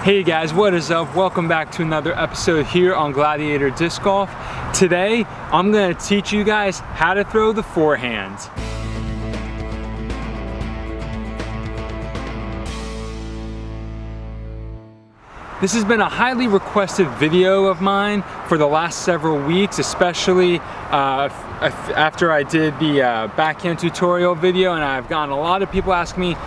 Hey guys, what is up? Welcome back to another episode here on Gladiator Disc Golf. Today, I'm going to teach you guys how to throw the forehand. This has been a highly requested video of mine for the last several weeks, especially after I did the backhand tutorial video, and I've gotten a lot of people asking me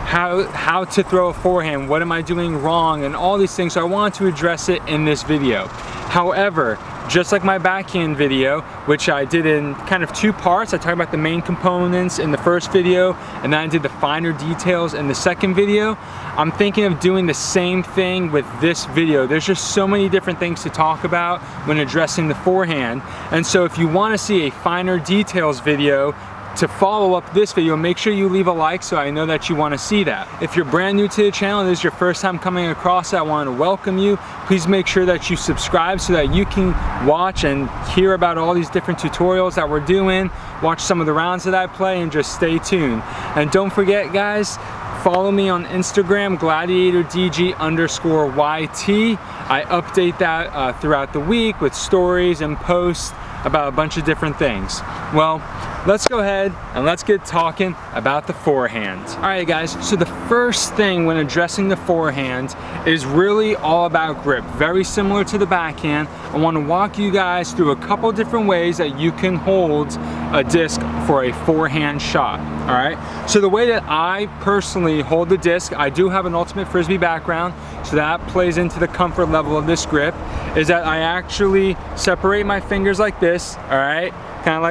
how to throw a forehand, what am I doing wrong, and all these things, so I wanted to address it in this video. However, just like my backhand video, which I did in kind of two parts, I talked about the main components in the first video, and then I did the finer details in the second video. I'm thinking of doing the same thing with this video. There's just so many different things to talk about when addressing the forehand, and so if you want to see a finer details video to follow up this video, make sure you leave a like so I know that you want to see that. If you're brand new to the channel and this is your first time coming across it, I want to welcome you. Please make sure that you subscribe so that you can watch and hear about all these different tutorials that we're doing, watch some of the rounds that I play, and just stay tuned. And don't forget guys, follow me on Instagram, gladiatordg_YT. I update that throughout the week with stories and posts about a bunch of different things. Well, let's go ahead and let's get talking about the forehand. All right guys, so the first thing when addressing the forehand is really all about grip. Very similar to the backhand. I want to walk you guys through a couple different ways that you can hold a disc for a forehand shot. All right, so the way that I personally hold the disc, I do have an ultimate frisbee background, so that plays into the comfort level of this grip, is that I actually separate my fingers like this, all right? Kind of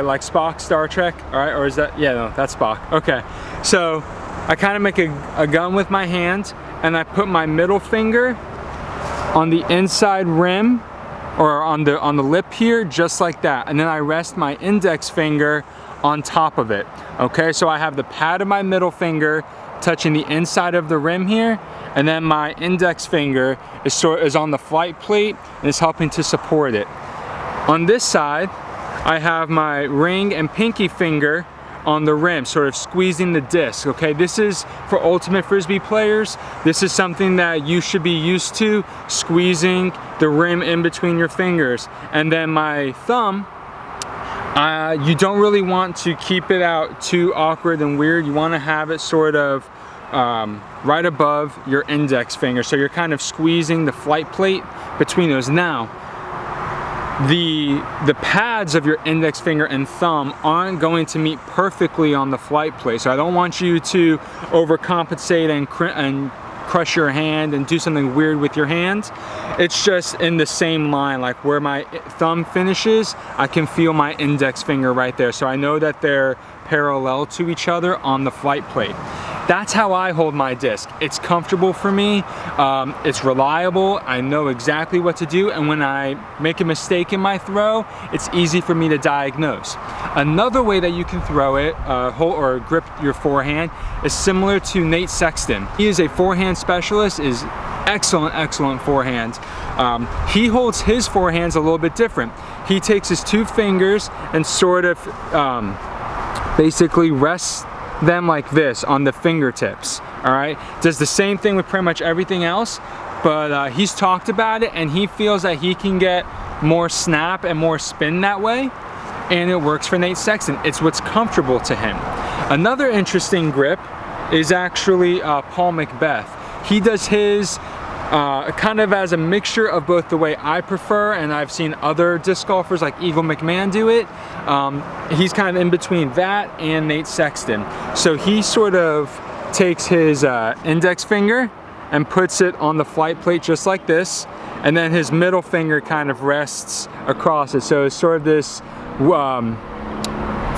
like Spock, Star Trek, all right? Or is that, yeah, no, that's Spock. Okay, so I kind of make a gun with my hand, and I put my middle finger on the inside rim, or on the lip here, just like that. And then I rest my index finger on top of it. Okay, so I have the pad of my middle finger touching the inside of the rim here, and then my index finger is on the flight plate and is helping to support it. On this side, I have my ring and pinky finger on the rim, sort of squeezing the disc. Okay, this is for ultimate frisbee players. This is something that you should be used to, squeezing the rim in between your fingers. And then my thumb, you don't really want to keep it out too awkward and weird. You want to have it sort of right above your index finger, so you're kind of squeezing the flight plate between those. Now, the pads of your index finger and thumb aren't going to meet perfectly on the flight plate, so I don't want you to overcompensate and crush your hand and do something weird with your hand. It's just in the same line, like where my thumb finishes, I can feel my index finger right there, so I know that they're parallel to each other on the flight plate. That's how I hold my disc. It's comfortable for me, it's reliable, I know exactly what to do, and when I make a mistake in my throw, it's easy for me to diagnose. Another way that you can throw it, hold or grip your forehand, is similar to Nate Sexton. He is a forehand specialist, is excellent forehand. He holds his forehands a little bit different. He takes his two fingers and sort of basically rests them like this on the fingertips. All right, does the same thing with pretty much everything else, but he's talked about it and he feels that he can get more snap and more spin that way, and it works for Nate Sexton. It's what's comfortable to him. Another interesting grip is actually Paul Macbeth. He does his kind of as a mixture of both the way I prefer, and I've seen other disc golfers like Eagle McMahon do it. He's kind of in between that and Nate Sexton. So he sort of takes his index finger and puts it on the flight plate just like this, and then his middle finger kind of rests across it. So it's sort of this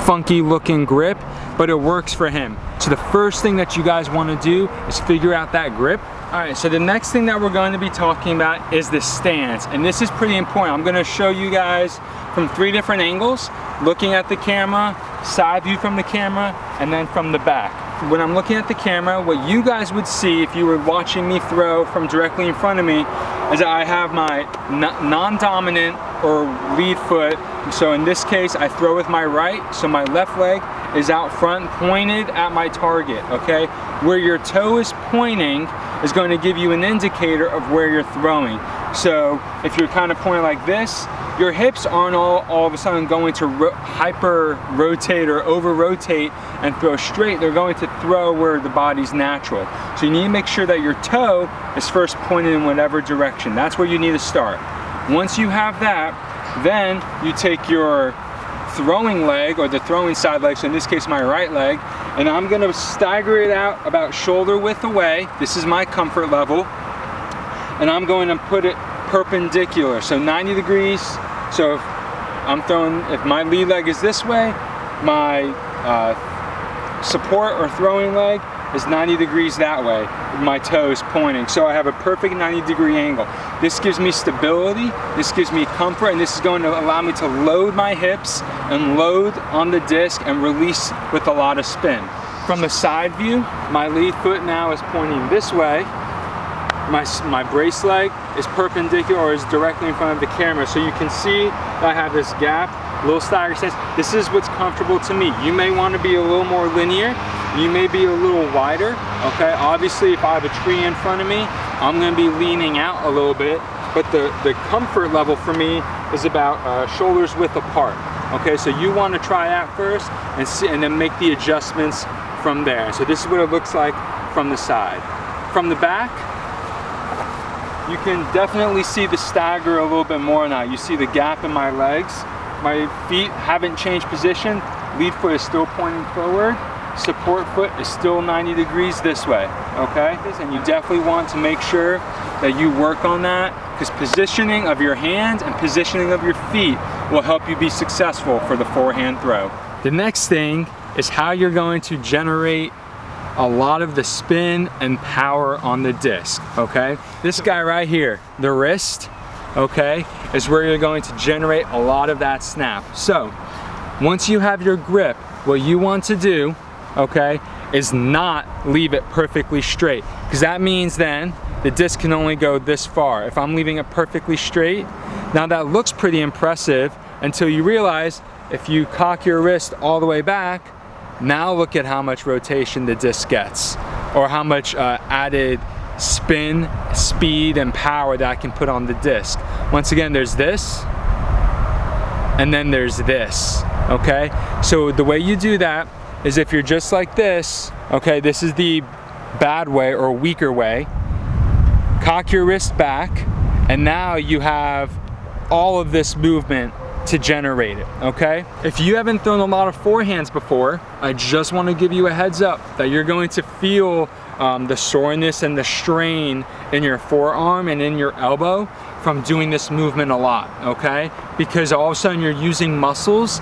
funky looking grip, but it works for him. So the first thing that you guys want to do is figure out that grip. All right, so the next thing that we're going to be talking about is the stance, and this is pretty important. I'm going to show you guys from 3 different angles, looking at the camera, side view from the camera, and then from the back. When I'm looking at the camera, what you guys would see if you were watching me throw from directly in front of me is that I have my non-dominant or lead foot. So in this case, I throw with my right, so my left leg is out front, pointed at my target, okay? where your toe is pointing is going to give you an indicator of where you're throwing. So if you're kind of pointing like this, your hips aren't all of a sudden going to hyper rotate or over rotate and throw straight. They're going to throw where the body's natural. So you need to make sure that your toe is first pointed in whatever direction. That's where you need to start. Once you have that, then you take your throwing leg, or the throwing side leg, so in this case my right leg, and I'm going to stagger it out about shoulder width away. This is my comfort level. And I'm going to put it perpendicular, so 90 degrees. So if my lead leg is this way, my support or throwing leg is 90 degrees that way, with my toes pointing. So I have a perfect 90-degree angle. This gives me stability, this gives me comfort, and this is going to allow me to load my hips and load on the disc and release with a lot of spin. From the side view, my lead foot now is pointing this way. My brace leg is perpendicular, or is directly in front of the camera. So you can see that I have this gap, little stagger stance. This is what's comfortable to me. You may want to be a little more linear. You may be a little wider, okay? Obviously, if I have a tree in front of me, I'm gonna be leaning out a little bit, but the comfort level for me is about shoulders width apart, okay? So you wanna try that first and then make the adjustments from there. So this is what it looks like from the side. From the back, you can definitely see the stagger a little bit more now. You see the gap in my legs. My feet haven't changed position. Lead foot is still pointing forward. Support foot is still 90 degrees this way, okay? And you definitely want to make sure that you work on that, because positioning of your hands and positioning of your feet will help you be successful for the forehand throw. The next thing is how you're going to generate a lot of the spin and power on the disc, okay? This guy right here, the wrist, okay, is where you're going to generate a lot of that snap. So once you have your grip, what you want to do, okay, is not leave it perfectly straight, because that means then the disc can only go this far. If I'm leaving it perfectly straight, now that looks pretty impressive until you realize if you cock your wrist all the way back, now look at how much rotation the disc gets, or how much added spin, speed, and power that I can put on the disc. Once again, there's this, and then there's this, okay? So the way you do that is if you're just like this, okay, this is the bad way or weaker way. Cock your wrist back, and now you have all of this movement to generate it, okay? If you haven't thrown a lot of forehands before, I just want to give you a heads up that you're going to feel the soreness and the strain in your forearm and in your elbow from doing this movement a lot, okay? Because all of a sudden you're using muscles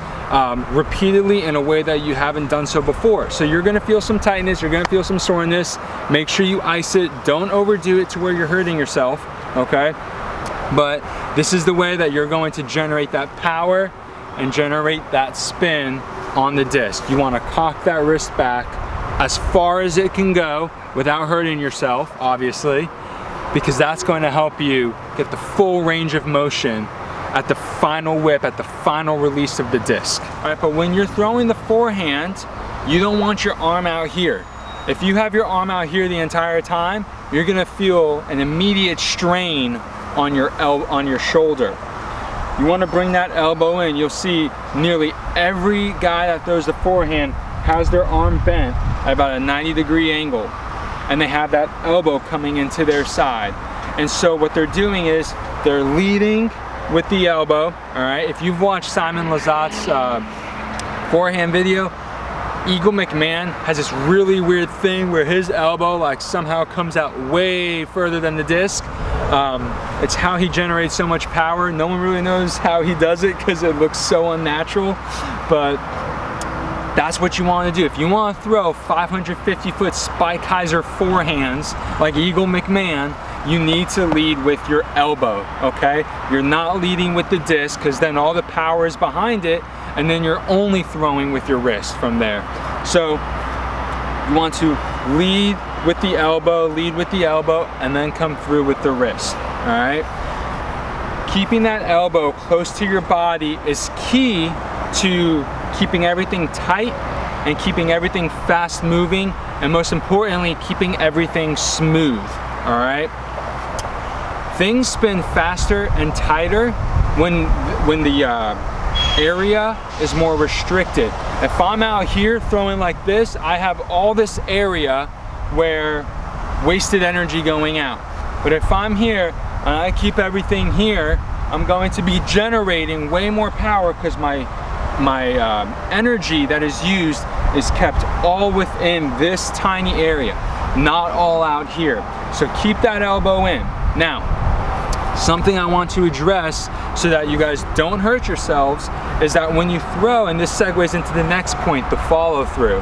repeatedly in a way that you haven't done so before. So you're gonna feel some tightness, you're gonna feel some soreness. Make sure you ice it, don't overdo it to where you're hurting yourself, okay? But this is the way that you're going to generate that power and generate that spin on the disc. You wanna cock that wrist back as far as it can go without hurting yourself, obviously, because that's going to help you get the full range of motion at the final whip, at the final release of the disc. All right, but when you're throwing the forehand, you don't want your arm out here. If you have your arm out here the entire time, you're gonna feel an immediate strain on your shoulder. You wanna bring that elbow in. You'll see nearly every guy that throws the forehand has their arm bent at about a 90-degree angle, and they have that elbow coming into their side. And so what they're doing is they're leading with the elbow, all right? If you've watched Simon Lazat's forehand video, Eagle McMahon has this really weird thing where his elbow like somehow comes out way further than the disc. It's how he generates so much power. No one really knows how he does it because it looks so unnatural, but that's what you want to do. If you want to throw 550-foot spike hyzer forehands like Eagle McMahon, you need to lead with your elbow, okay? You're not leading with the disc because then all the power is behind it, and then you're only throwing with your wrist from there. So you want to lead with the elbow, and then come through with the wrist, all right? Keeping that elbow close to your body is key to keeping everything tight and keeping everything fast moving, and most importantly, keeping everything smooth, all right? Things spin faster and tighter when the area is more restricted. If I'm out here throwing like this, I have all this area where wasted energy going out. But if I'm here and I keep everything here, I'm going to be generating way more power because my energy that is used is kept all within this tiny area, not all out here. So keep that elbow in. Now, something I want to address so that you guys don't hurt yourselves is that when you throw, and this segues into the next point, the follow through.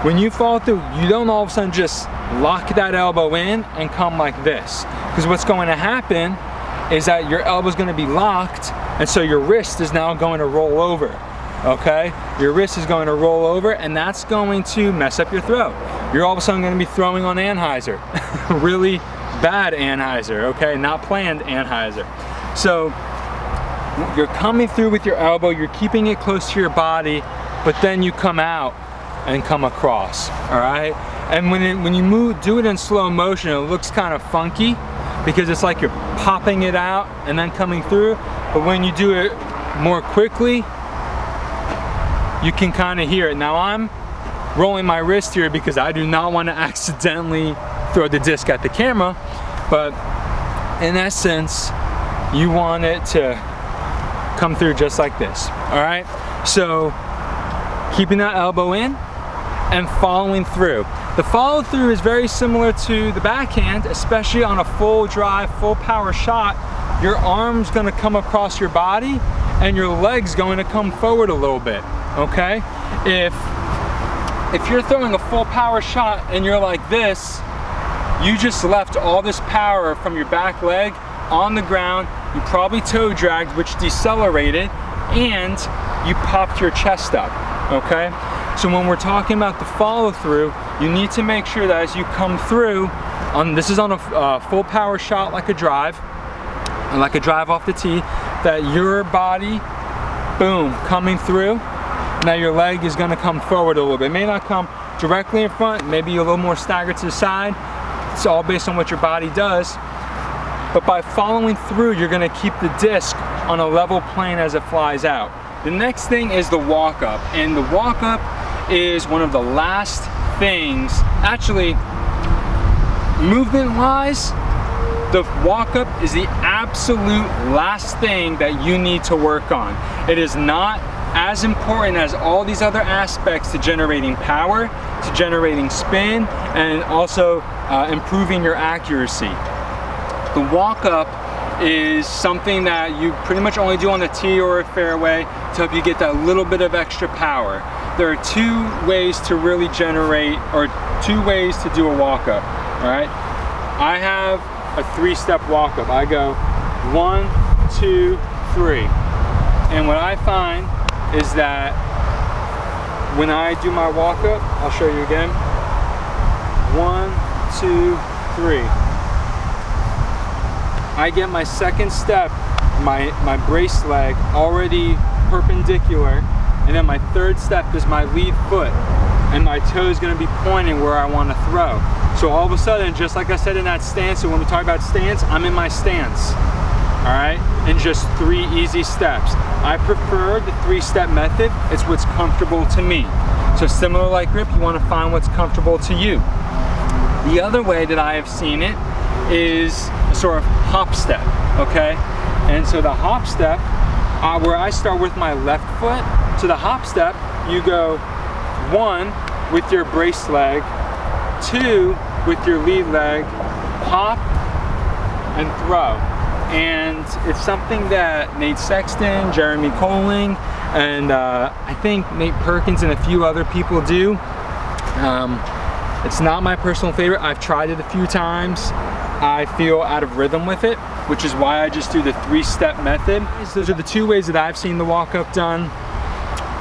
When you follow through, you don't all of a sudden just lock that elbow in and come like this. Because what's going to happen is that your elbow is going to be locked, and so your wrist is now going to roll over. Okay? Your wrist is going to roll over, and that's going to mess up your throw. You're all of a sudden going to be throwing on Anheuser. Really bad Anheuser, okay? Not planned Anheuser. So you're coming through with your elbow, you're keeping it close to your body, but then you come out and come across, all right? And when you do it in slow motion, it looks kind of funky because it's like you're popping it out and then coming through. But when you do it more quickly, you can kind of hear it. Now I'm rolling my wrist here because I do not want to accidentally throw the disc at the camera, but in essence, you want it to come through just like this, all right? So keeping that elbow in and following through. The follow through is very similar to the backhand, especially on a full drive, full power shot. Your arm's gonna come across your body and your leg's going to come forward a little bit, okay? If you're throwing a full power shot and you're like this, you just left all this power from your back leg on the ground. You probably toe dragged, which decelerated, and you popped your chest up, okay? So when we're talking about the follow through, you need to make sure that as you come through, this is on a full power shot like a drive off the tee, that your body, boom, coming through. Now your leg is gonna come forward a little bit. It may not come directly in front, maybe a little more staggered to the side. It's all based on what your body does. But by following through, you're gonna keep the disc on a level plane as it flies out. The next thing is the walk up. And the walk up is one of the last things, actually, movement wise, the walk up is the absolute last thing that you need to work on. It is not as important as all these other aspects to generating power, to generating spin, and also improving your accuracy. The walk up is something that you pretty much only do on the tee or a fairway to help you get that little bit of extra power. There are two ways to really generate, or two ways to do a walk up, all right? I have a 3-step walk up. I go 1, 2, 3. And what I find is that when I do my walk up, I'll show you again. 1, 2, 3. I get my second step, my brace leg already perpendicular, and then my third step is my lead foot, and my toe is going to be pointing where I want to throw. So all of a sudden, just like I said in that stance, so when we talk about stance, I'm in my stance, all right, in just 3 easy steps. I prefer the 3-step method. It's what's comfortable to me. So similar like grip, you want to find what's comfortable to you. The other way that I have seen it is a sort of hop step, okay? And so the hop step, where I start with my left foot, so the hop step, you go 1 with your brace leg, 2 with your lead leg, hop and throw. And it's something that Nate Sexton, Jeremy Colling, and I think Nate Perkins and a few other people do. It's not my personal favorite. I've tried it a few times. I feel out of rhythm with it, which is why I just do the 3-step method. Those are the 2 ways that I've seen the walk up done.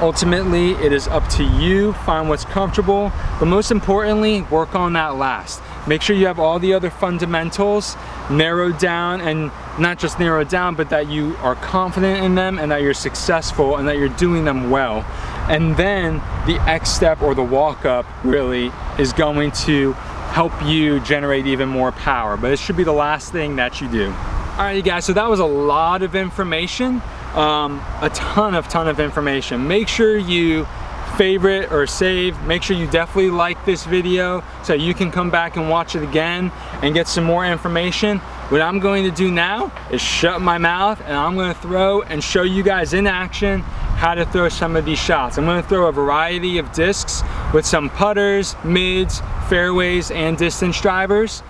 Ultimately, it is up to you. Find what's comfortable, but most importantly, work on that last. Make sure you have all the other fundamentals narrowed down, and not just narrowed down, but that you are confident in them and that you're successful and that you're doing them well. And then the X step, or the walk up, really is going to help you generate even more power, but it should be the last thing that you do. All right, you guys, so that was a lot of information, a ton of information. Make sure you favorite or save. Make sure you definitely like this video so you can come back and watch it again and get some more information. What I'm going to do now is shut my mouth, and I'm going to throw and show you guys in action how to throw some of these shots. I'm going to throw a variety of discs with some putters, mids, fairways, and distance drivers.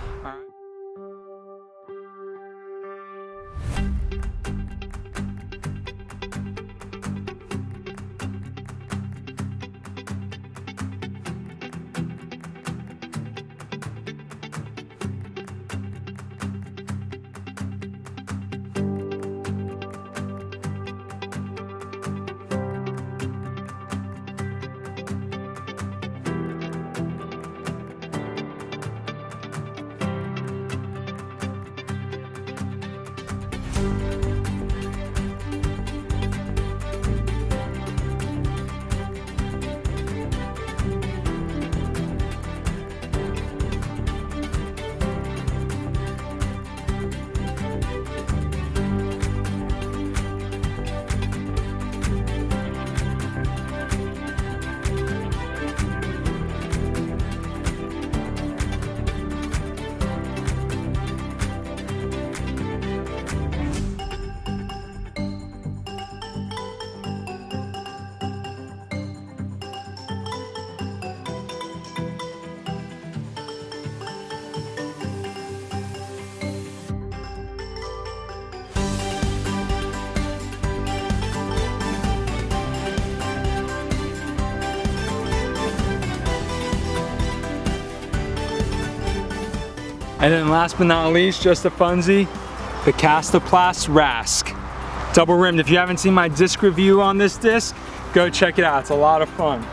And then last but not least, just a funsie, the Castoplast Rask. Double rimmed. If you haven't seen my disc review on this disc, go check it out. It's a lot of fun.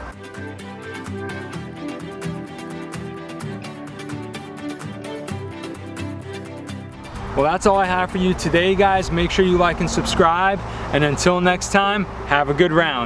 Well, that's all I have for you today, guys. Make sure you like and subscribe. And until next time, have a good round.